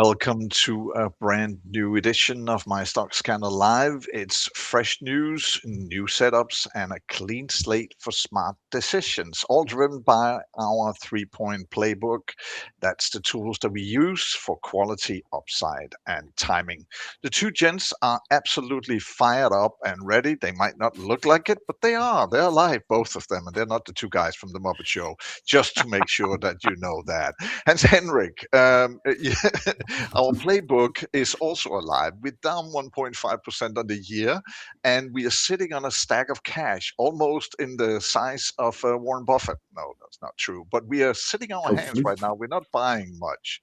Welcome to a brand new edition of MyStockScanner Live. It's fresh news, new setups, and a clean slate for smart decisions, all driven by our three-point playbook. That's the tools that we use for quality, upside, and timing. The two gents are absolutely fired up and ready. They might not look like it, but they are. They're alive, both of them, and they're not the two guys from the Muppet Show, just to make sure that you know that. Hans-Henrik, our playbook is also alive. We're down 1.5% on the year, and we are sitting on a stack of cash, almost in the size of Warren Buffett. No, that's not true. But we are sitting on our hands Hopefully. right now. We're not buying much.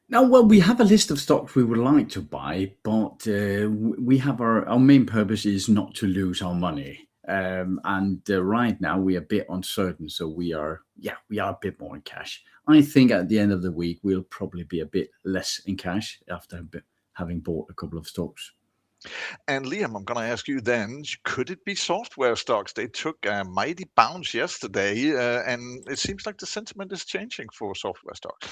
Now, well, we have a list of stocks we would like to buy, but we have our main purpose is not to lose our money. And right now we are a bit uncertain, so we are a bit more in cash. I think at the end of the week we'll probably be a bit less in cash after having bought a couple of stocks. And Liam, I'm going to ask you then, could it be software stocks? They took a mighty bounce yesterday, and it seems like the sentiment is changing for software stocks.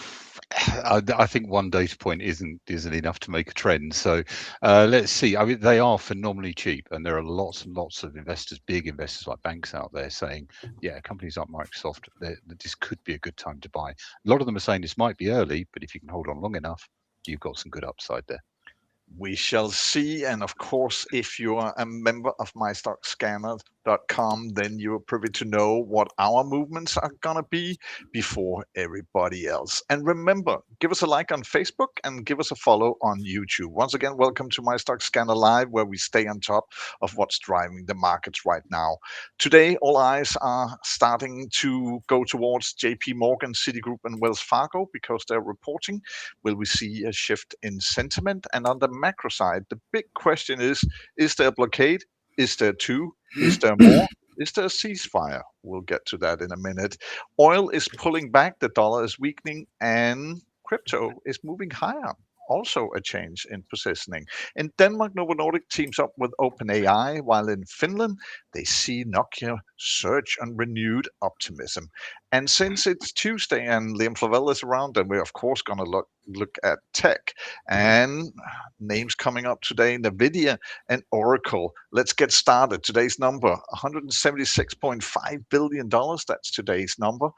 I think one data point isn't enough to make a trend. So let's see. I mean, they are phenomenally cheap, and there are lots and lots of investors, big investors like banks out there saying, yeah, companies like Microsoft, this could be a good time to buy. A lot of them are saying this might be early, but if you can hold on long enough, you've got some good upside there. We shall see. And of course, if you are a member of MyStockScanner.com, then you're privy to know what our movements are going to be before everybody else. And remember, give us a like on Facebook and give us a follow on YouTube. Once again, welcome to MyStockScanner Live, where we stay on top of what's driving the markets right now. Today, all eyes are starting to go towards JPMorgan, Citigroup, and Wells Fargo because they're reporting. Will we see a shift in sentiment? And on the macro side, the big question is there a blockade? Is there two? Is there more? Is there a ceasefire? We'll get to that in a minute. Oil is pulling back, the dollar is weakening, and crypto is moving higher. Also a change in positioning. In Denmark, Novo Nordisk teams up with OPENAI, while in Finland, they see Nokia surge on renewed optimism. And since it's Tuesday and Liam Flavelle is around, then we're of course going to look at tech and names coming up today, NVIDIA and Oracle. Let's get started. Today's number, $176.5 billion. That's today's number.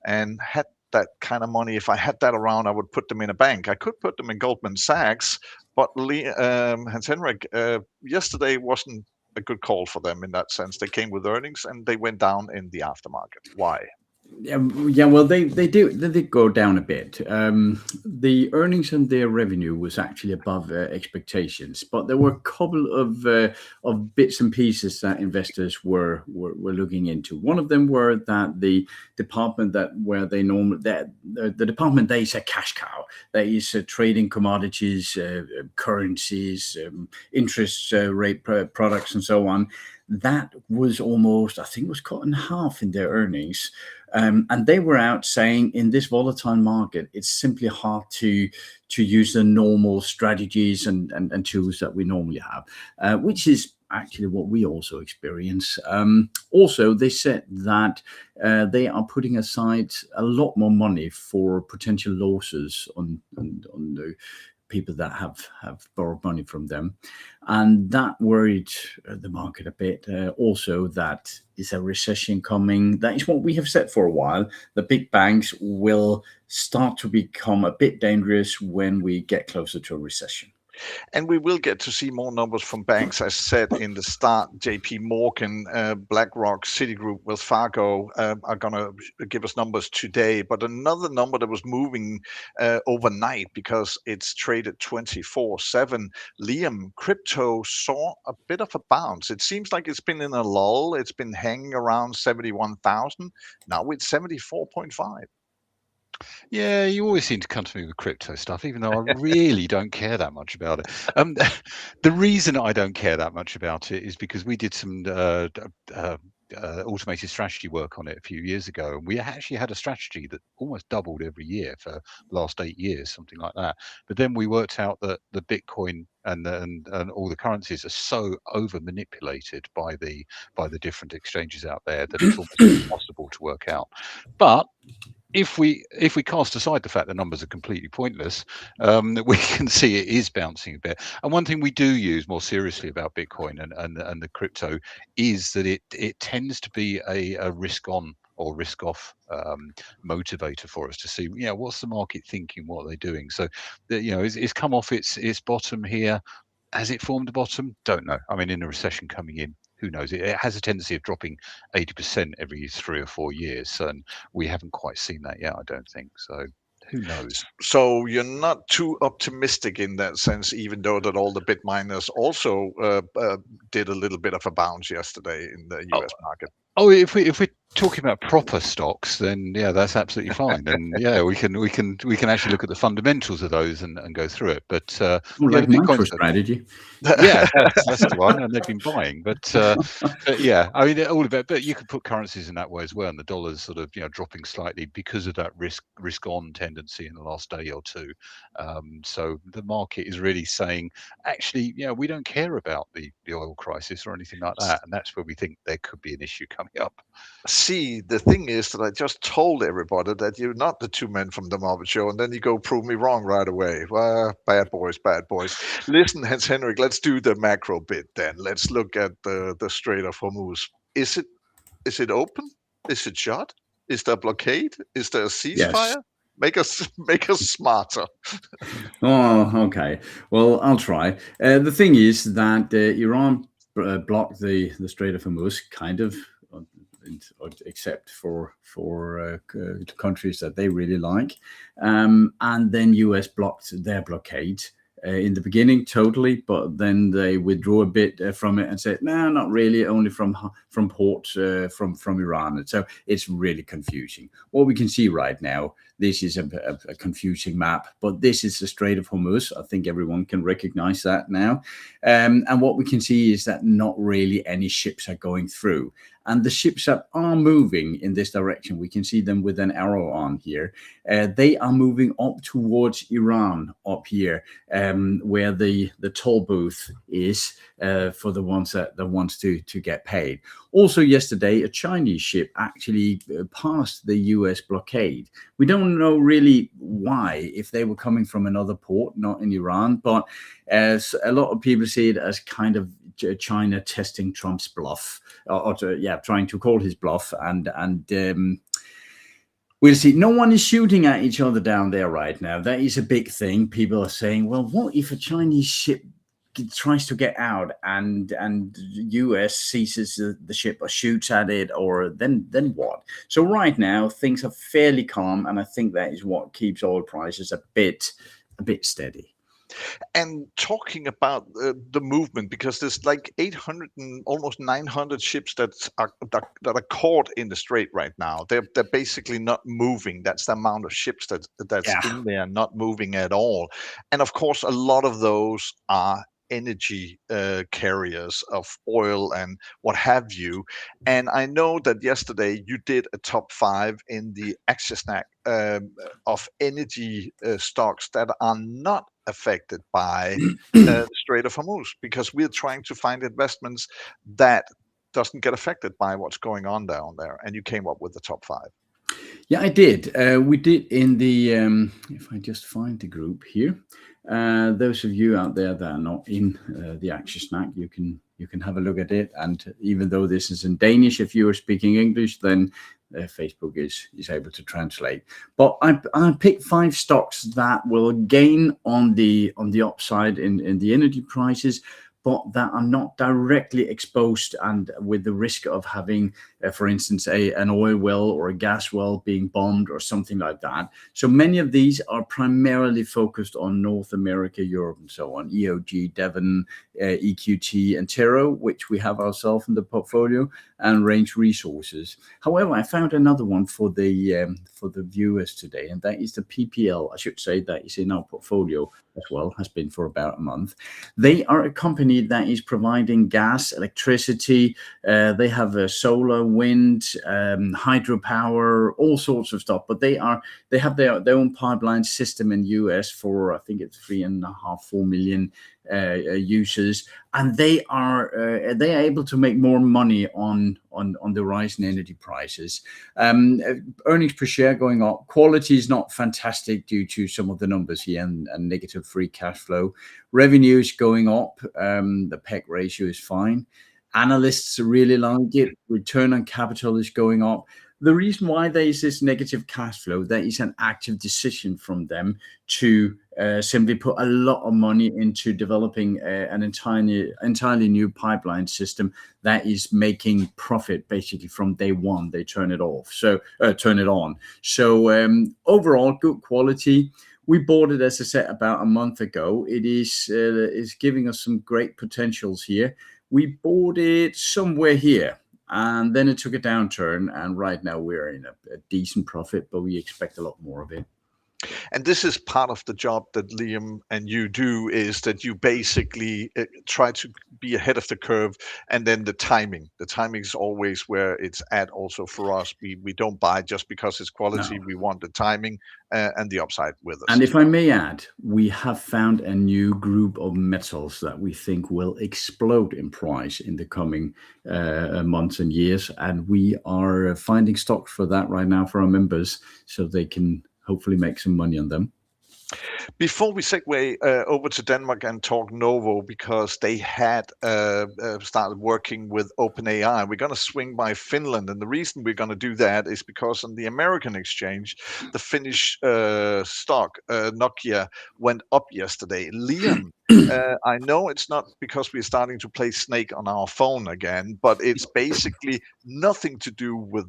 And had that kind of money, if I had that around, I would put them in a bank. I could put them in Goldman Sachs, but Hans-Henrik, yesterday wasn't a good call for them in that sense. They came with earnings and they went down in the aftermarket. Why? Yeah. Well, they did go down a bit. The earnings and their revenue was actually above expectations, but there were a couple of bits and pieces that investors were looking into. One of them were that the department the department that is a cash cow, that is trading commodities, currencies, interest rate products, and so on. That was almost, I think, was cut in half in their earnings. And they were out saying in this volatile market, it's simply hard to use the normal strategies and tools that we normally have, which is actually what we also experience. Also, they said that they are putting aside a lot more money for potential losses on the people that have borrowed money from them, and that worried the market a bit. Also, that is a recession coming. That is what we have said for a while. The big banks will start to become a bit dangerous when we get closer to a recession. And we will get to see more numbers from banks. As said in the start, JPMorgan, BlackRock, Citigroup, Wells Fargo are going to give us numbers today. But another number that was moving overnight because it's traded 24/7, Liam, crypto saw a bit of a bounce. It seems like it's been in a lull. It's been hanging around 71,000. Now it's 74.5. Yeah, you always seem to come to me with crypto stuff, even though I really don't care that much about it. The reason I don't care that much about it is because we did some automated strategy work on it a few years ago, and we actually had a strategy that almost doubled every year for the last 8 years, something like that. But then we worked out that the Bitcoin and all the currencies are so over manipulated by the different exchanges out there that it's almost impossible to work out. But if we cast aside the fact the numbers are completely pointless, we can see it is bouncing a bit. And one thing we do use more seriously about Bitcoin and the crypto is that it tends to be a risk on or risk off motivator for us to see, what's the market thinking, what are they doing. So it's come off its bottom here. Has it formed a bottom? Don't know. I mean, in a recession coming in, who knows? It has a tendency of dropping 80% every 3 or 4 years, and we haven't quite seen that yet, I don't think. So who knows? So you're not too optimistic in that sense, even though that all the bit miners also did a little bit of a bounce yesterday in the US market. Oh, if we're talking about proper stocks, then yeah, that's absolutely fine. And yeah, we can actually look at the fundamentals of those and go through it. But like MicroStrategy. Yeah, that's the one, and they've been buying. But yeah, I mean, all of it. But you could put currencies in that way as well, and the dollar's sort of dropping slightly because of that risk on tendency in the last day or two. So the market is really saying, actually, we don't care about the oil crisis or anything like that, and that's where we think there could be an issue coming up. See, the thing is that I just told everybody that you're not the two men from the Marvel show, and then you go prove me wrong right away. Well, bad boys. Listen, Hans-Henrik, let's do the macro bit then. Let's look at the Strait of Hormuz. Is it open? Is it shut? Is there a blockade? Is there a ceasefire? Yes. Make us smarter. Oh, okay. Well, I'll try. The thing is that Iran blocked the Strait of Hormuz, kind of, except for countries that they really like, and then US blocked their blockade in the beginning totally, but then they withdrew a bit from it and said, no, not really, only from ports from Iran. And so it's really confusing. What we can see right now, this is a confusing map, but this is the Strait of Hormuz. I think everyone can recognize that now. And what we can see is that not really any ships are going through. And the ships that are moving in this direction, we can see them with an arrow on here. They are moving up towards Iran up here, where the toll booth is for the ones that wants to get paid. Also yesterday, a Chinese ship actually passed the US blockade. We don't know really why, if they were coming from another port, not in Iran, but as a lot of people see it as kind of China testing Trump's bluff, trying to call his bluff, and we'll see. No one is shooting at each other down there right now. That is a big thing. People are saying, well, what if a Chinese ship tries to get out and US seizes the ship or shoots at it, or then what? So right now things are fairly calm, and I think that is what keeps oil prices a bit steady. And talking about the movement, because there's like 800 and almost 900 ships that are caught in the strait right now. They're basically not moving. That's the amount of ships that's in there, not moving at all. And of course, a lot of those are energy carriers of oil and what have you. And I know that yesterday you did a top 5 in the Action Snack of energy stocks that are not affected by the Strait of Hormuz, because we're trying to find investments that doesn't get affected by what's going on down there. And you came up with the top 5. Yeah, I did. We did in the, if I just find the group here, those of you out there that are not in the Action Snack, you can have a look at it. And even though this is in Danish, if you are speaking English, then Facebook is able to translate. But I picked 5 stocks that will gain on the upside in the energy prices, but that are not directly exposed and with the risk of having, for instance, an oil well or a gas well being bombed or something like that. So many of these are primarily focused on North America, Europe, and so on. EOG, Devon, EQT, and Tero, which we have ourselves in the portfolio, and Range Resources. However, I found another one for the viewers today, and that is the PPL. I should say that is in our portfolio as well, has been for about a month. They are a company that is providing gas, electricity. They have solar, wind, hydropower, all sorts of stuff. But they have their own pipeline system in US for, I think it's 3.5-4 million users, and they are able to make more money on the rise in energy prices. Earnings per share going up. Quality is not fantastic due to some of the numbers here and negative free cash flow. Revenue is going up. The PEG ratio is fine. Analysts really like it. Return on capital is going up. The reason why there is this negative cash flow, that is an active decision from them to simply put a lot of money into developing an entirely new pipeline system that is making profit basically from day one. They turn it on. So overall, good quality. We bought it, as I said, about a month ago. It is giving us some great potentials here. We bought it somewhere here, and then it took a downturn, and right now we're in a decent profit, but we expect a lot more of it. And this is part of the job that Liam and you do, is that you basically try to be ahead of the curve, and then the timing is always where it's at. Also for us, we don't buy just because it's quality. No. We want the timing and the upside with us. And if I may add, we have found a new group of metals that we think will explode in price in the coming months and years, and we are finding stock for that right now for our members, so they can hopefully make some money on them. Before we segue over to Denmark and talk NOVO, because they had started working with OpenAI, we're going to swing by Finland. And the reason we're going to do that is because on the American exchange, the Finnish stock, NOKIA, went up yesterday. Liam, I know it's not because we're starting to play Snake on our phone again, but it's basically nothing to do with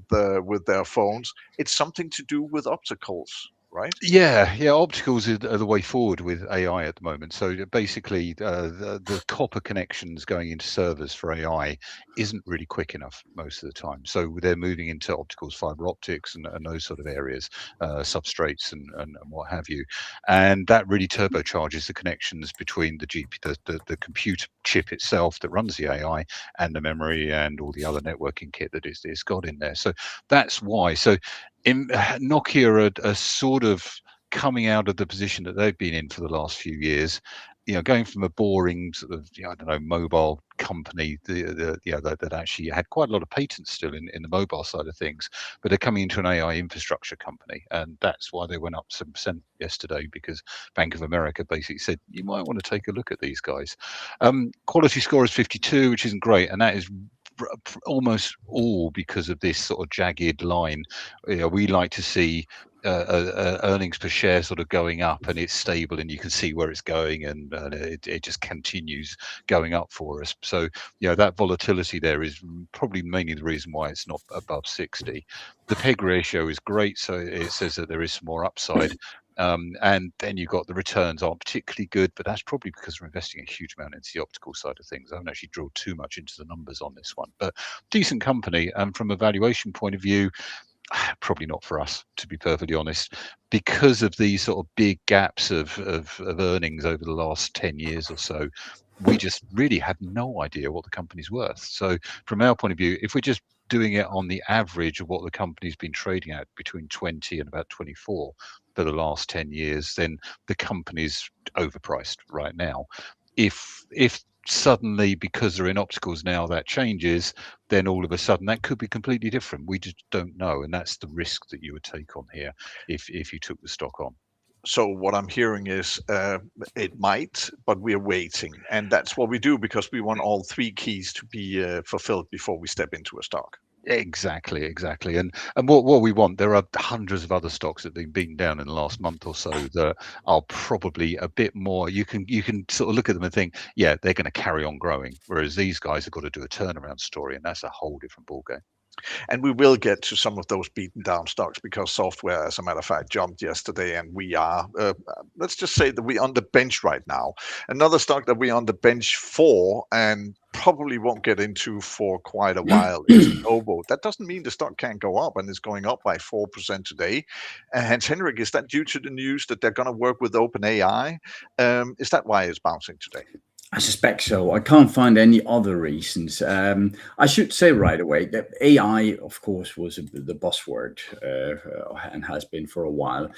their phones. It's something to do with opticals. Right? Yeah. Opticals are the way forward with AI at the moment. So basically, the copper connections going into servers for AI isn't really quick enough most of the time. So they're moving into opticals, fiber optics, and those sort of areas, substrates and what have you. And that really turbocharges the connections between the computer chip itself that runs the AI and the memory and all the other networking kit that it's got in there. So that's why. So Nokia are sort of coming out of the position that they've been in for the last few years, going from a boring sort of, mobile company that actually had quite a lot of patents still in the mobile side of things, but they're coming into an AI infrastructure company, and that's why they went up 7% yesterday, because Bank of America basically said you might want to take a look at these guys. Quality score is 52, which isn't great, and that is almost all because of this sort of jagged line. We like to see earnings per share sort of going up, and it's stable, and you can see where it's going, and it just continues going up for us. So that volatility there is probably mainly the reason why it's not above 60. The PEG ratio is great, so it says that there is some more upside. And then you've got the returns aren't particularly good, but that's probably because we're investing a huge amount into the optical side of things. I haven't actually drilled too much into the numbers on this one, but decent company. And from a valuation point of view, probably not for us, to be perfectly honest, because of these sort of big gaps of earnings over the last 10 years or so. We just really have no idea what the company's worth. So from our point of view, if we're just doing it on the average of what the company's been trading at between 20 and about 24 for the last 10 years, then the company's overpriced right now. If suddenly, because they're in opticals now, that changes, then all of a sudden that could be completely different. We just don't know, and that's the risk that you would take on here if you took the stock on. So what I'm hearing is it might, but we're waiting, and that's what we do, because we want all three keys to be fulfilled before we step into a stock. Exactly. And what we want, there are hundreds of other stocks that have been beaten down in the last month or so that are probably a bit more, you can sort of look at them and think, yeah, they're going to carry on growing, whereas these guys have got to do a turnaround story, and that's a whole different ballgame. And we will get to some of those beaten down stocks, because software, as a matter of fact, jumped yesterday, and we are, let's just say that we're on the bench right now. Another stock that we're on the bench for, and probably won't get into for quite a while, is NOVO. That doesn't mean the stock can't go up, and it's going up by 4% today. Hans-Henrik, is that due to the news that they're going to work with OpenAI? Is that why it's bouncing today? I suspect so. I can't find any other reasons. I should say right away that AI, of course, was the buzzword and has been for a while.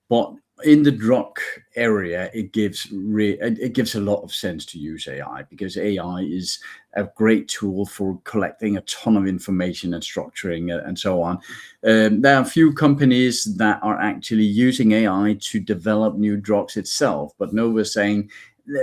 But in the drug area, it gives a lot of sense to use AI, because AI is a great tool for collecting a ton of information and structuring and so on. There are a few companies that are actually using AI to develop new drugs itself, but NOVO is saying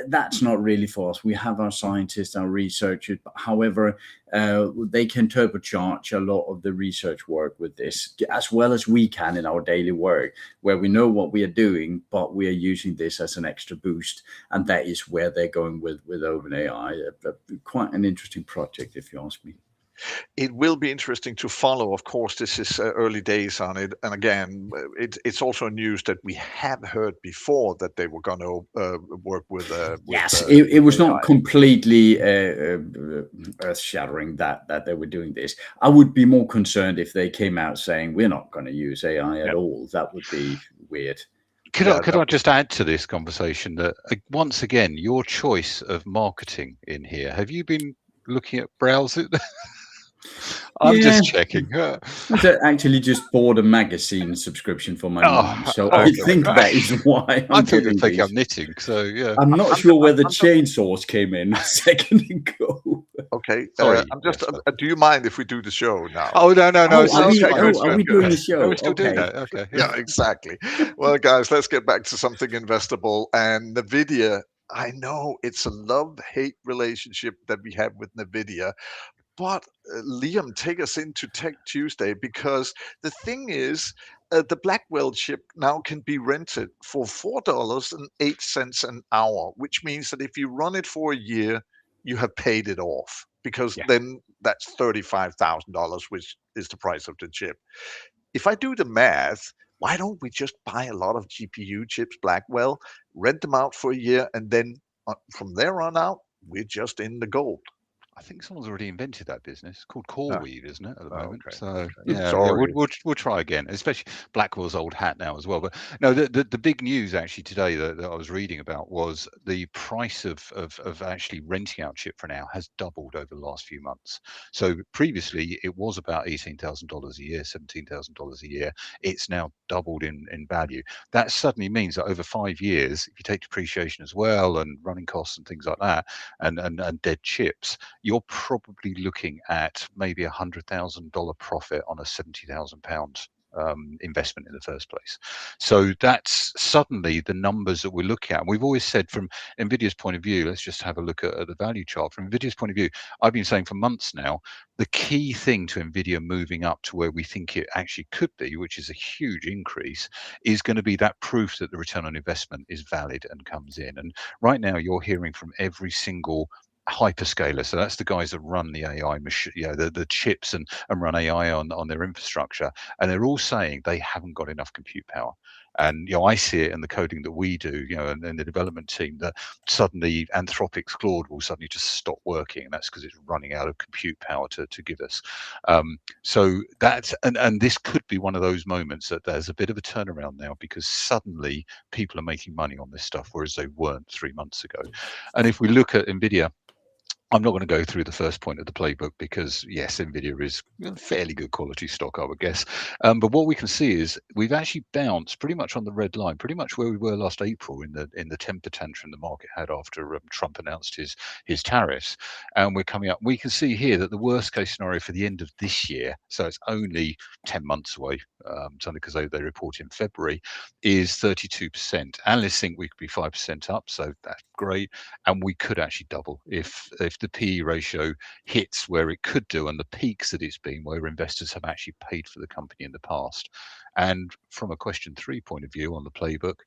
that's not really for us. We have our scientists, our researchers. However, they can turbocharge a lot of the research work with this, as well as we can in our daily work, where we know what we are doing, but we are using this as an extra boost. And that is where they're going with OpenAI. Quite an interesting project, if you ask me. It will be interesting to follow. Of course, this is early days on it. And again, it's also news that we have heard before that they were going to work with. Yes, it was not completely earth-shattering that they were doing this. I would be more concerned if they came out saying we're not going to use AI at all. That would be weird. Could I just add to this conversation that once again, your choice of marketing in here? Have you been looking at browsing? I'm just checking. I actually just bought a magazine subscriction for my mom, so I think that is why I'm doing this. I'm knitting, so yeah. I'm not sure where the chainsaws came in a second ago. Okay, sorry. Do you mind if we do the show now? Oh no! Are we doing the show? Are we still doing that? Okay. Yeah, exactly. Well, guys, let's get back to something investable. And NVIDIA, I know it's a love-hate relationship that we have with NVIDIA. But Liam, take us into Tech Tuesday, because the thing is, the Blackwell chip now can be rented for $4.08 an hour, which means that if you run it for a year, you have paid it off, because then that's $35,000, which is the price of the chip. If I do the math, why don't we just buy a lot of GPU chips, Blackwell, rent them out for a year, and then from there on out, we're just in the gold. I think someone's already invented that business. It's called CoreWeave, isn't it, at the moment? Okay. So we'll try again, especially Blackwell's old hat now as well. But no, the big news actually today that I was reading about was the price of actually renting out chip for now has doubled over the last few months. So previously it was about $18,000 a year, $17,000 a year. It's now doubled in value. That suddenly means that over 5 years, if you take depreciation as well and running costs and things like that, and dead chips, you're probably looking at maybe $100,000 profit on a £70,000 investment in the first place. So that's suddenly the numbers that we're looking at. And we've always said, from NVIDIA's point of view, let's just have a look at the value chart. From NVIDIA's point of view, I've been saying for months now, the key thing to NVIDIA moving up to where we think it actually could be, which is a huge increase, is going to be that proof that the return on investment is valid and comes in. And right now you're hearing from every single hyperscaler, so that's the guys that run the AI machine, the chips and run AI on their infrastructure, and they're all saying they haven't got enough compute power. And I see it in the coding that we do, and the development team, that suddenly Anthropic's Claude will suddenly just stop working, and that's because it's running out of compute power to give us. So that's and this could be one of those moments that there's a bit of a turnaround now, because suddenly people are making money on this stuff, whereas they weren't 3 months ago. And if we look at NVIDIA, I'm not going to go through the first point of the playbook, because yes, NVIDIA is fairly good quality stock, I would guess. But what we can see is we've actually bounced pretty much on the red line, pretty much where we were last April in the temper tantrum the market had after Trump announced his tariffs. And we're coming up. We can see here that the worst case scenario for the end of this year, so it's only 10 months away, it's only because they report in February, is 32%. Analysts think we could be 5% up, so that's great. And we could actually double if the PE ratio hits where it could do, and the peaks that it's been, where investors have actually paid for the company in the past. And from a question 3 point of view on the playbook,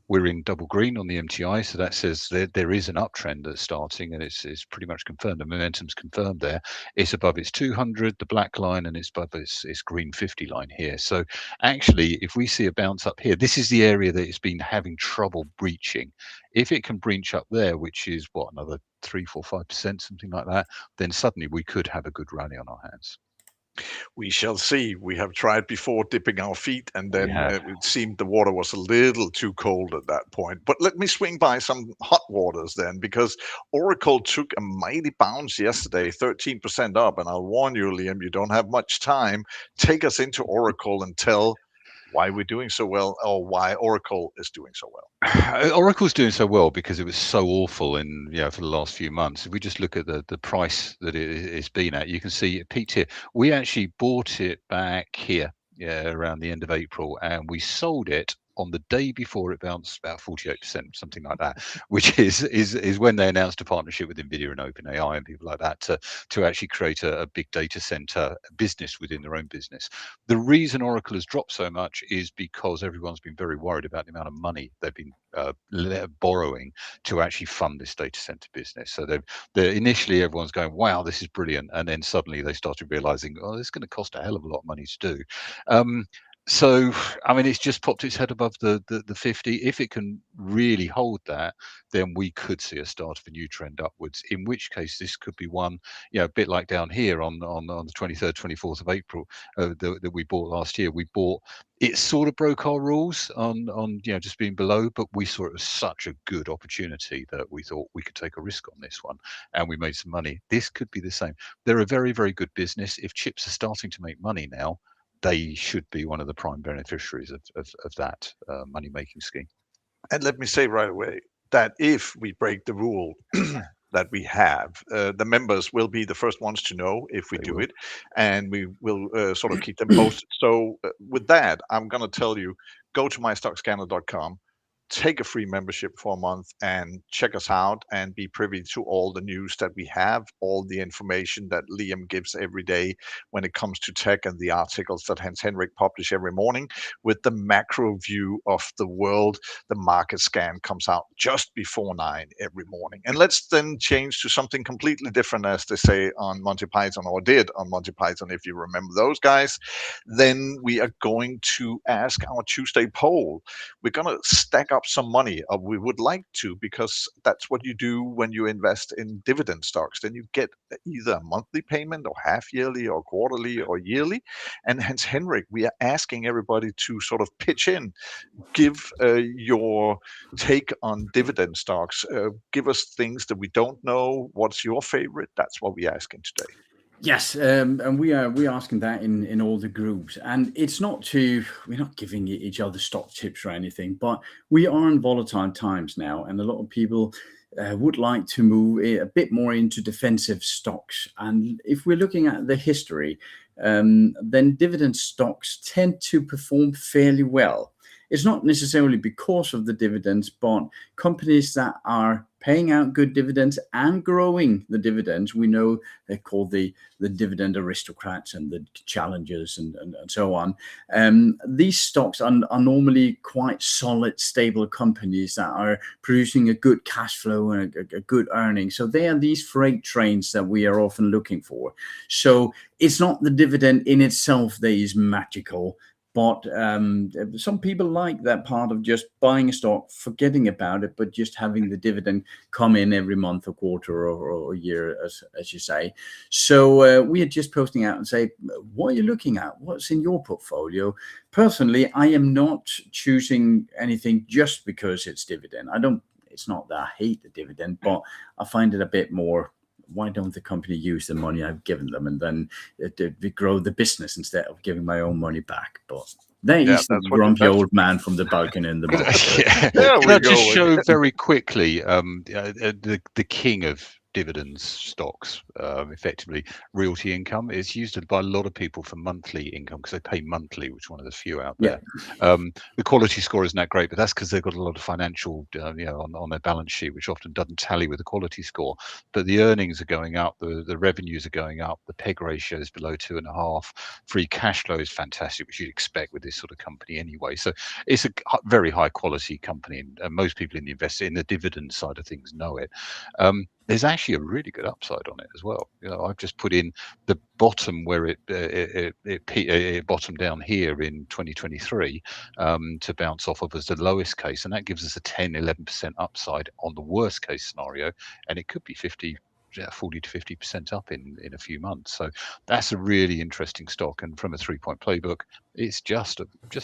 we're in double green on the MTI, so that says there is an uptrend that's starting, and it's pretty much confirmed. The momentum's confirmed there. It's above its 200, the black line, and it's above its green 50 line here. So actually, if we see a bounce up here, this is the area that it's been having trouble breaching. If it can breach up there, which is another 3, 4, 5%, something like that, then suddenly we could have a good rally on our hands. We shall see. We have tried before dipping our feet, and We then have. it seemed the water was a little too cold at that point. But let me swing by some hot waters then, because Oracle took a mighty bounce yesterday, 13% up. And I'll warn you, Liam, you don't have much time. Take us into Oracle and tell why we're doing so well, or why Oracle is doing so well. Oracle's doing so well because it was so awful in for the last few months. If we just look at the price that it's been at, you can see it peaked here. We actually bought it back here, around the end of April, and we sold it on the day before it bounced about 48%, something like that, which is when they announced a partnership with NVIDIA and OpenAI and people like that to actually create a big data center business within their own business. The reason Oracle has dropped so much is because everyone's been very worried about the amount of money they've been borrowing to actually fund this data center business. So they're initially everyone's going, wow, this is brilliant, and then suddenly they started realizing, oh, it's going to cost a hell of a lot of money to do. So, I mean, it's just popped its head above the 50. If it can really hold that, then we could see a start of a new trend upwards, in which case this could be one, a bit like down here on the 23rd, 24th of April that we bought last year. We bought, it sort of broke our rules on just being below, but we saw it as such a good opportunity that we thought we could take a risk on this one, and we made some money. This could be the same. They're a very, very good business. If chips are starting to make money now, they should be one of the prime beneficiaries of that money-making scheme. And let me say right away that if we break the rule that we have, the members will be the first ones to know if we do it, and we will sort of keep them posted. So with that, I'm going to tell you, go to MyStockScanner.com, take a free membership for a month and check us out and be privy to all the news that we have, all the information that Liam gives every day when it comes to tech, and the articles that Hans-Henrik publish every morning with the macro view of the world. The market scan comes out just before 9 every morning. And let's then change to something completely different, as they say on Monty Python, or did on Monty Python, if you remember those guys. Then we are going to ask our Tuesday poll. We're going to stack up some money, or we would like to, because that's what you do when you invest in dividend stocks. Then you get either a monthly payment, or half yearly, or quarterly, or yearly. And Hans-Henrik, we are asking everybody to sort of pitch in, give your take on dividend stocks. Give us things that we don't know. What's your favorite? That's what we're asking today. Yes, and we're asking that in all the groups, and it's not we're not giving each other stock tips or anything, but we are in volatile times now, and a lot of people would like to move a bit more into defensive stocks. And if we're looking at the history, then dividend stocks tend to perform fairly well. It's not necessarily because of the dividends, but companies that are paying out good dividends and growing the dividends, we know they're called the dividend aristocrats and the challengers and so on. These stocks are normally quite solid, stable companies that are producing a good cash flow and a good earning. So they are these freight trains that we are often looking for. So it's not the dividend in itself that is magical, but some people like that part of just buying a stock, forgetting about it, but just having the dividend come in every month, or quarter, or a year, as you say. So we are just posting out and say, what are you looking at? What's in your portfolio? Personally, I am not choosing anything just because it's dividend. It's not that I hate the dividend, but I find it a bit more, why don't the company use the money I've given them and then grow the business instead of giving my own money back? But there is the grumpy old man from the balcony in the market. Can I just show very quickly the king of dividends stocks, effectively realty income, is used by a lot of people for monthly income because they pay monthly, which is one of the few out there. The quality score isn't that great, but that's because they've got a lot of financial on their balance sheet, which often doesn't tally with the quality score. But the earnings are going up, the revenues are going up, the PEG ratio is below 2.5, free cash flow is fantastic, which you'd expect with this sort of company anyway. So it's a very high quality company, and most people in the dividend side of things know it. There's actually a really good upside on it as well. I've just put in the bottom where it bottomed down here in 2023 to bounce off of as the lowest case, and that gives us a 10-11% upside on the worst case scenario, and it could be 50, 40 to 50% up in a few months. So that's a really interesting stock. And from a 3-point playbook, it's just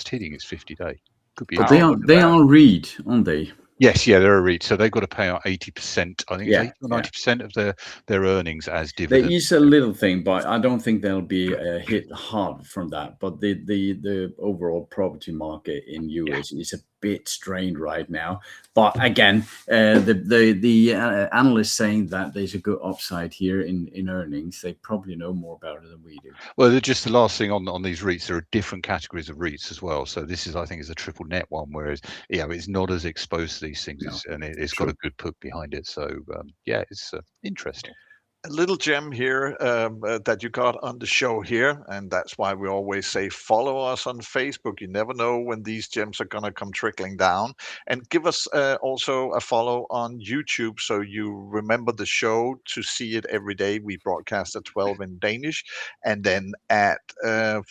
hitting its 50-day. Could be. But they are REIT, aren't they? Yes, yeah, they're a REIT, so they've got to pay out 80%. I think it's 80 or 90% of their earnings as dividends. There is a little thing, but I don't think they'll be hit hard from that. But the overall property market in US is a bit strained right now. But again, the analysts saying that there's a good upside here in earnings. They probably know more about it than we do. Well, just the last thing on these REITs, there are different categories of REITs as well. So this is, I think, is a triple net one, whereas it's not as exposed to these things, and it's got a good put behind it. So it's interesting. A little gem here that you got on the show here, and that's why we always say follow us on Facebook. You never know when these gems are going to come trickling down. And give us also a follow on YouTube so you remember the show to see it every day. We broadcast at 12 in Danish and then at 1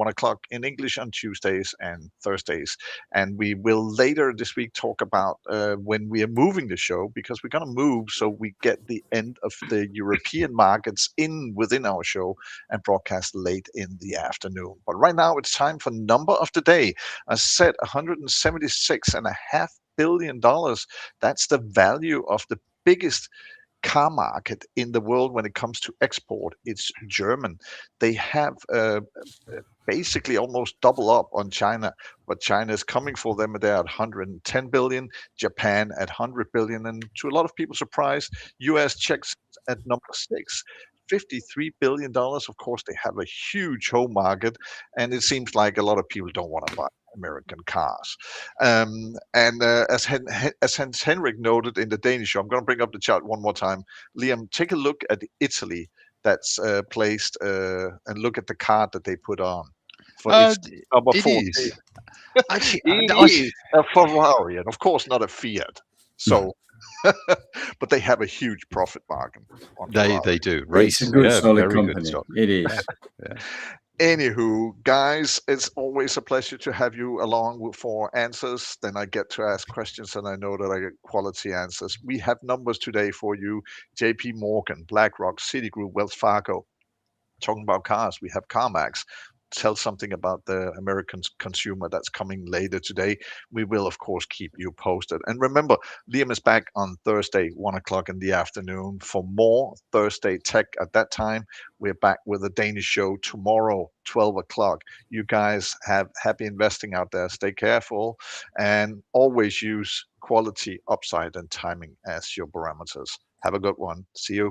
o'clock in English on Tuesdays and Thursdays. And we will later this week talk about when we are moving the show, because we're going to move so we get the end of the European markets within our show and broadcast late in the afternoon. But right now it's time for number of the day. I said $176.5 billion. That's the value of the biggest car market in the world when it comes to export. It's German. They have basically almost double up on China, but China is coming for them. They're at 110 billion, Japan at 100 billion, and to a lot of people's surprise, US checks at number 6. $53 billion. Of course, they have a huge home market, and it seems like a lot of people don't want to buy American cars. As Hans-Henrik noted in the Danish show, I'm going to bring up the chart one more time. Liam, take a look at Italy that's placed and look at the card that they put on. For number 14. Actually, it is a Ferrari, and of course not a Fiat. So, but they have a huge profit margin. They do. It's a good solid company. It is. Anywho, guys, it's always a pleasure to have you along for answers. Then I get to ask questions, and I know that I get quality answers. We have numbers today for you: JPMorgan, BlackRock, Citigroup, Wells Fargo. Talking about cars, we have CarMax. Tell something about the American consumer that's coming later today. We will, of course, keep you posted. And remember, Liam is back on Thursday, 1 o'clock in the afternoon for more Thursday Tech at that time. We're back with a Danish show tomorrow, 12 o'clock. You guys have happy investing out there. Stay careful and always use quality, upside, and timing as your parameters. Have a good one. See you.